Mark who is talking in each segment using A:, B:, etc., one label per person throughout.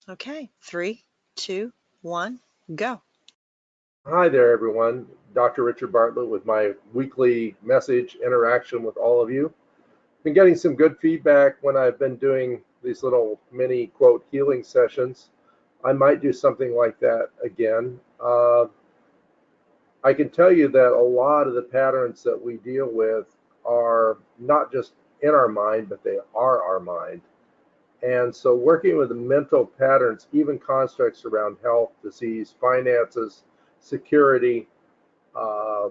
A: Okay, 3, 2, 1, go.
B: Hi there, everyone. Dr. Richard Bartlett with my weekly message interaction with all of you. Been getting some good feedback when I've been doing these little mini quote healing sessions. I might do something like that again. I can tell you that a lot of the patterns that we deal with are not just in our mind, but they are our mind. And so working with the mental patterns, even constructs around health, disease, finances, security, uh,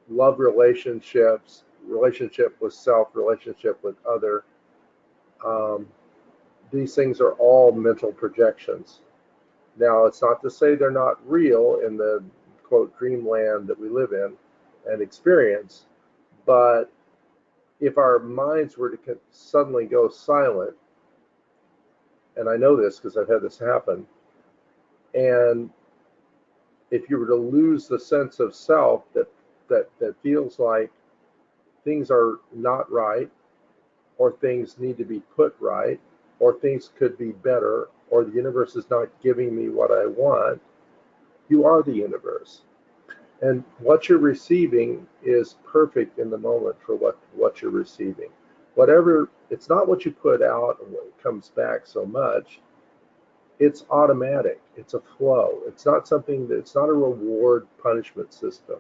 B: love relationships, relationship with self, relationship with other. Um, these things are all mental projections. Now, it's not to say they're not real in the quote dreamland that we live in and experience, but if our minds were to suddenly go silent, and I know this because I've had this happen, and if you were to lose the sense of self that feels like things are not right, or things need to be put right, or things could be better, or the universe is not giving me what I want, you are the universe. And what you're receiving is perfect in the moment for what you're receiving. Whatever, it's not what you put out and what comes back so much. It's automatic. It's a flow. It's not something that, it's not a reward punishment system.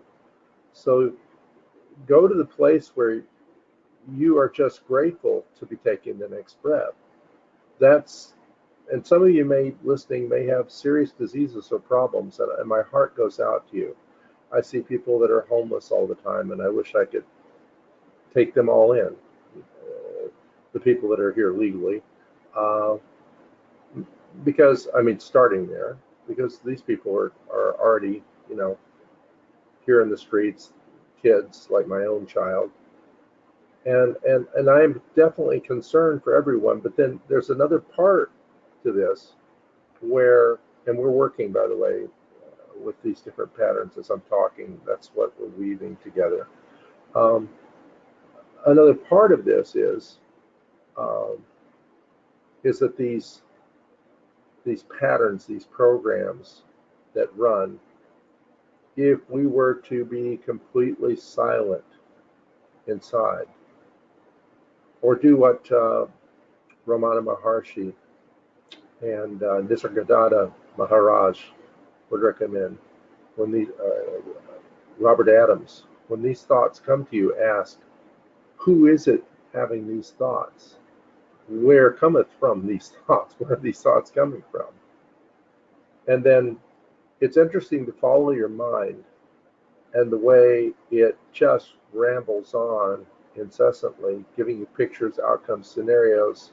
B: So go to the place where you are just grateful to be taking the next breath. That's, and some of you may listening may have serious diseases or problems, and my heart goes out to you. I see people that are homeless all the time, and I wish I could take them all in. The people that are here legally, uh, because I mean, starting there, because these people are already, here in the streets, kids like my own child, and I'm definitely concerned for everyone. But then there's another part to this where, and we're working, by the way, with these different patterns as I'm talking. That's what we're weaving together. Um, Another part of this um, is that these patterns, these programs that run, if we were to be completely silent inside, or do what Ramana Maharshi and Nisargadatta Maharaj would recommend, when these Robert Adams, when these thoughts come to you, ask, who is it having these thoughts? Where cometh from these thoughts? Where are these thoughts coming from? And then it's interesting to follow your mind and the way it just rambles on incessantly, giving you pictures, outcomes, scenarios.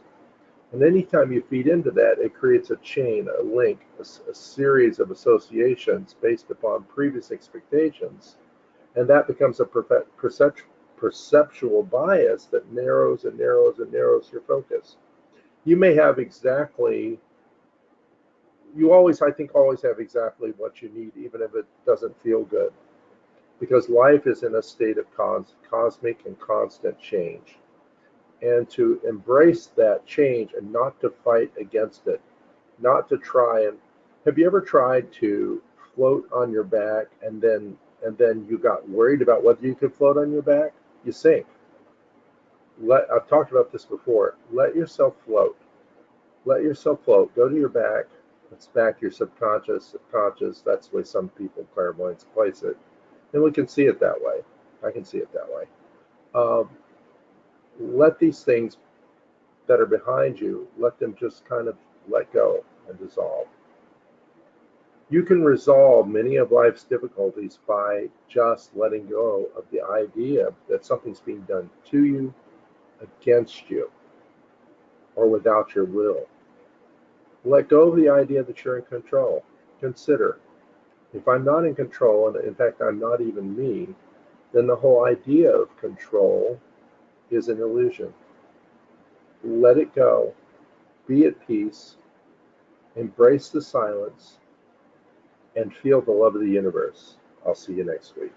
B: And anytime you feed into that, it creates a chain, a link, a series of associations based upon previous expectations. And that becomes a perceptual bias that narrows and narrows and narrows your focus. You may have exactly, you always, I think, always have exactly what you need, even if it doesn't feel good, because life is in a state of cosmic and constant change. And to embrace that change and not to fight against it, not to try and, have you ever tried to float on your back and then you got worried about whether you could float on your back? You sink. I've talked about this before. Let yourself float. Let yourself float. Go to your back. It's back your subconscious. That's the way some people, clairvoyants, place it. And we can see it that way. I can see it that way. Um, let these things that are behind you, let them just kind of let go and dissolve. You can resolve many of life's difficulties by just letting go of the idea that something's being done to you, against you, or without your will. Let go of the idea that you're in control. Consider, if I'm not in control, and in fact I'm not even me, then the whole idea of control is an illusion. Let it go. Be at peace. Embrace the silence and feel the love of the universe. I'll see you next week.